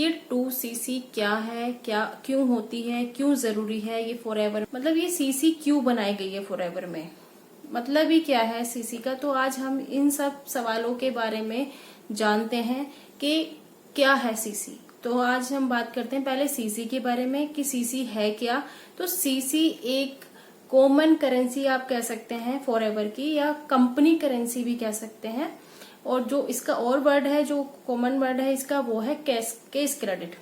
ये 2cc क्या है, क्या क्यों होती है, क्यों जरूरी है ये फॉरएवर, मतलब ये सीसी क्यों बनाई गई है फॉरएवर में, मतलब ही क्या है सीसी का। तो आज हम इन सब सवालों के बारे में जानते हैं कि क्या है सीसी। तो आज हम बात करते हैं पहले सीसी के बारे में कि सीसी है क्या। तो सीसी एक कॉमन करेंसी आप कह सकते हैं फॉरएवर की, या कंपनी करेंसी भी कह सकते हैं। और जो इसका और वर्ड है, जो कॉमन वर्ड है इसका, वो है कैश क्रेडिट।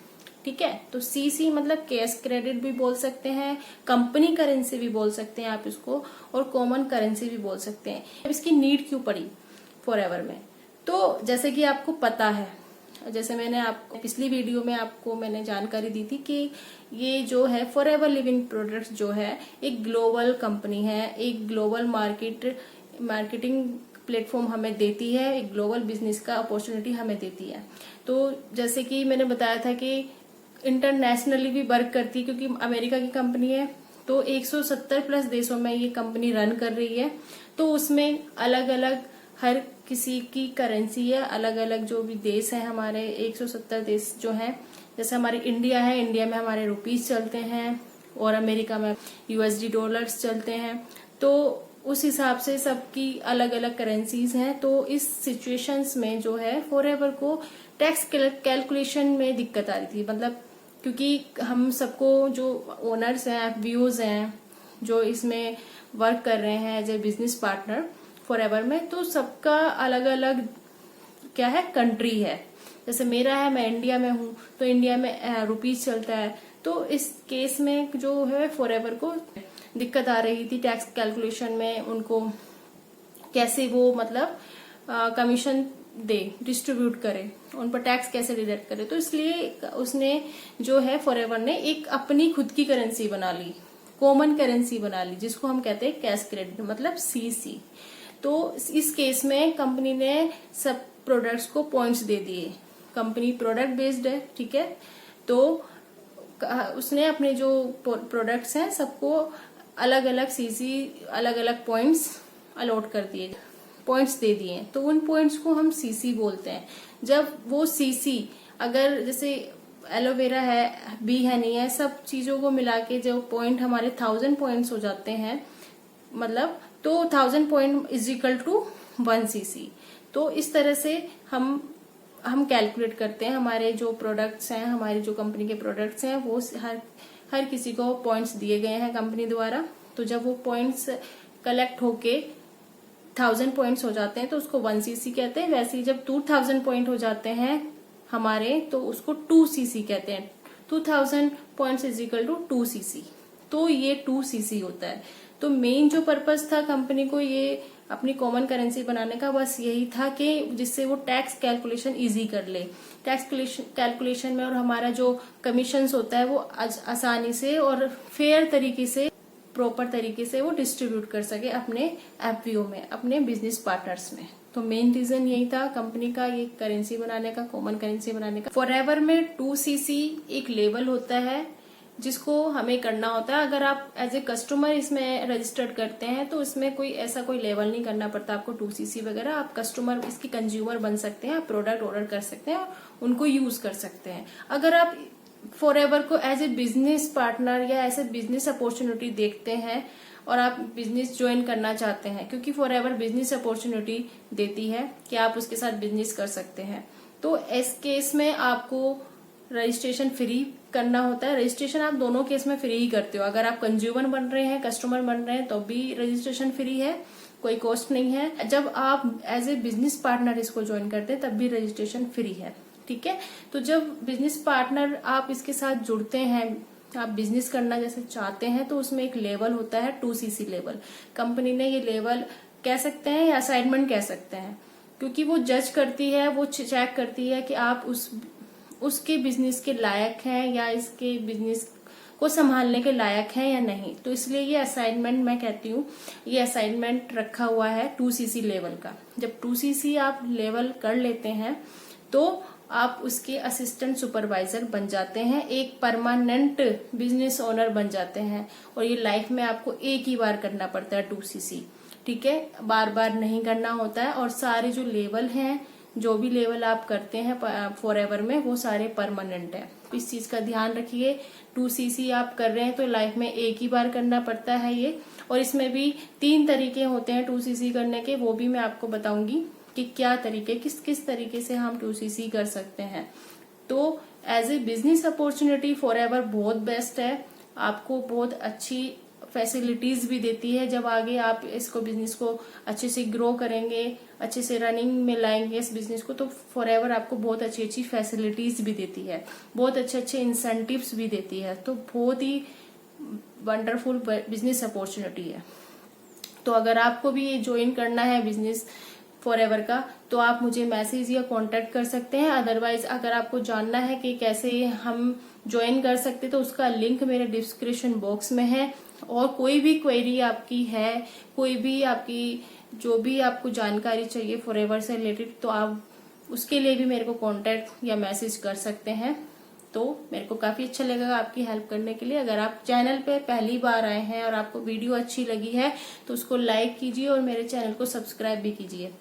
ठीक है, तो सीसी मतलब कैश क्रेडिट भी बोल सकते हैं, कंपनी करेंसी भी बोल सकते हैं आप इसको, और कॉमन करेंसी भी बोल सकते हैं। अब इसकी नीड क्यों पड़ी फॉरएवर में, तो जैसे कि आपको पता है, जैसे मैंने आपको पिछली वीडियो में आपको मैंने जानकारी दी थी कि ये जो है फॉरएवर लिविंग प्रोडक्ट्स जो है एक ग्लोबल कंपनी है, एक ग्लोबल मार्केटिंग प्लेटफॉर्म हमें देती है, एक ग्लोबल बिजनेस का अपॉर्चुनिटी हमें देती है। तो जैसे कि मैंने बताया था कि इंटरनेशनली भी वर्क करती है, क्योंकि अमेरिका की कंपनी है, तो 170 प्लस देशों में ये कंपनी रन कर रही है। तो उसमें अलग अलग हर किसी की करेंसी है, अलग अलग जो भी देश है हमारे 170 देश जो हैं, जैसे हमारे इंडिया है, इंडिया में हमारे रुपीज चलते हैं और अमेरिका में यूएसडी डॉलर्स चलते हैं। तो उस हिसाब से सबकी अलग अलग करेंसीज हैं। तो इस सिचुएशंस में जो है फॉरएवर को टैक्स कैलकुलेशन में दिक्कत आ रही थी, मतलब क्योंकि हम सबको जो ओनर्स हैं, एफबीओज हैं, जो इसमें वर्क कर रहे हैं as a business partner forever में, तो सबका अलग अलग क्या है कंट्री है। जैसे मेरा है, मैं इंडिया में हूँ, तो इंडिया में रुपीज चलता है। तो इस केस में जो है फॉरएवर को दिक्कत आ रही थी टैक्स कैलकुलेशन में, उनको कैसे वो मतलब कमीशन दे, डिस्ट्रीब्यूट करे, उन पर टैक्स कैसे डिडक्ट करे। तो इसलिए उसने जो है फॉरएवर ने एक अपनी खुद की करेंसी बना ली, कॉमन करेंसी बना ली, जिसको हम कहते हैं कैश क्रेडिट मतलब सीसी। तो इस केस में कंपनी ने सब प्रोडक्ट्स को पॉइंट्स दे दिए। कंपनी प्रोडक्ट बेस्ड है, ठीक है, तो उसने अपने जो प्रोडक्ट्स हैं सबको अलग अलग सीसी, अलग अलग पॉइंट्स अलॉट कर दिए, पॉइंट्स दे दिए। तो उन पॉइंट्स को हम सीसी बोलते हैं। जब वो सीसी, अगर जैसे एलोवेरा है, बी है, नहीं है, सब चीजों को मिला के जो पॉइंट हमारे 1000 पॉइंट्स हो जाते हैं, मतलब तो 1000 point is equal to 1 CC. तो इस तरह से हम कैलकुलेट करते हैं। हमारे जो प्रोडक्ट्स हैं, हमारी जो कंपनी के प्रोडक्ट्स हैं, वो हर किसी को पॉइंट्स दिए गए हैं कंपनी द्वारा। तो जब वो पॉइंट्स कलेक्ट होके 1000 पॉइंट्स हो जाते हैं तो उसको 1 सीसी कहते हैं। वैसे ही जब 2000 पॉइंट हो जाते हैं हमारे, तो उसको 2 सीसी कहते हैं। 2000 points is equal to 2 CC. तो ये 2 सीसी होता है। तो मेन जो पर्पस था कंपनी को ये अपनी कॉमन करेंसी बनाने का, बस यही था कि जिससे वो टैक्स कैलकुलेशन इजी कर ले। टैक्स कैलकुलेशन में और हमारा जो कमीशंस होता है वो आसानी से और फेयर तरीके से, प्रॉपर तरीके से वो डिस्ट्रीब्यूट कर सके अपने एफपीओ में, अपने बिजनेस पार्टनर्स में। तो मेन रीजन यही था कंपनी का ये करेंसी बनाने का, कॉमन करेंसी बनाने का। फॉरएवर में 2 सीसी एक लेवल होता है जिसको हमें करना होता है। अगर आप एज ए कस्टमर इसमें रजिस्टर्ड करते हैं तो इसमें कोई लेवल नहीं करना पड़ता आपको 2 सीसी वगैरह। आप कस्टमर, इसकी कंज्यूमर बन सकते हैं, आप प्रोडक्ट ऑर्डर कर सकते हैं और उनको यूज कर सकते हैं। अगर आप फॉरएवर को एज ए बिजनेस पार्टनर या एज ए बिजनेस अपॉर्चुनिटी देखते हैं और आप बिजनेस ज्वाइन करना चाहते हैं, क्योंकि फॉरएवर बिजनेस अपॉर्चुनिटी देती है कि आप उसके साथ बिजनेस कर सकते हैं, तो इस केस में आपको रजिस्ट्रेशन फ्री करना होता है। रजिस्ट्रेशन आप दोनों केस में फ्री ही करते हो। अगर आप कंज्यूमर बन रहे हैं, कस्टमर बन रहे हैं, तो भी रजिस्ट्रेशन फ्री है, कोई कॉस्ट नहीं है। जब आप एज ए बिजनेस पार्टनर इसको ज्वाइन करते हैं तब भी रजिस्ट्रेशन फ्री है, ठीक है। तो जब बिजनेस पार्टनर आप इसके साथ जुड़ते हैं, आप बिजनेस करना जैसे चाहते हैं, तो उसमें एक लेवल होता है 2 सीसी लेवल। कंपनी ने ये लेवल कह सकते हैं या असाइनमेंट कह सकते हैं, क्योंकि वो जज करती है, वो चेक करती है कि आप उसके बिजनेस के लायक हैं या इसके बिजनेस को संभालने के लायक हैं या नहीं। तो इसलिए ये असाइनमेंट, मैं कहती हूँ ये असाइनमेंट रखा हुआ है 2 सीसी लेवल का। जब 2 सीसी आप लेवल कर लेते हैं तो आप उसके असिस्टेंट सुपरवाइजर बन जाते हैं, एक परमानेंट बिजनेस ओनर बन जाते हैं। और ये लाइफ में आपको एक ही बार करना पड़ता है 2 सीसी, ठीक है, बार बार नहीं करना होता है। और सारे जो लेवल हैं, जो भी लेवल आप करते हैं फॉरएवर में वो सारे परमानेंट है। इस चीज का ध्यान रखिए। 2cc आप कर रहे हैं तो लाइफ में एक ही बार करना पड़ता है ये, और इसमें भी 3 तरीके होते हैं 2cc करने के, वो भी मैं आपको बताऊंगी कि क्या तरीके, किस किस तरीके से हम 2cc कर सकते हैं। तो as a business opportunity forever बहुत बेस्ट है, आपको बहुत अच्छी फैसिलिटीज भी देती है। जब आगे आप इसको बिजनेस को अच्छे से ग्रो करेंगे, अच्छे से रनिंग में लाएंगे इस बिजनेस को, तो फॉरएवर आपको बहुत अच्छी अच्छी फैसिलिटीज भी देती है, बहुत अच्छे अच्छे इंसेंटिव्स भी देती है। तो बहुत ही वंडरफुल बिजनेस अपॉर्चुनिटी है। तो अगर आपको भी ये ज्वाइन करना है बिजनेस फॉरएवर का, तो आप मुझे मैसेज या कांटेक्ट कर सकते हैं। अदरवाइज अगर आपको जानना है कि कैसे हम ज्वाइन कर सकते, तो उसका लिंक मेरे डिस्क्रिप्शन बॉक्स में है। और कोई भी क्वेरी आपकी है, कोई भी आपकी जो भी आपको जानकारी चाहिए फॉरएवर से रिलेटेड, तो आप उसके लिए भी मेरे को कांटेक्ट या मैसेज कर सकते हैं। तो मेरे को काफी अच्छा लगेगा आपकी हेल्प करने के लिए। अगर आप चैनल पे पहली बार आए हैं और आपको वीडियो अच्छी लगी है तो उसको लाइक कीजिए और मेरे चैनल को सब्सक्राइब भी कीजिए।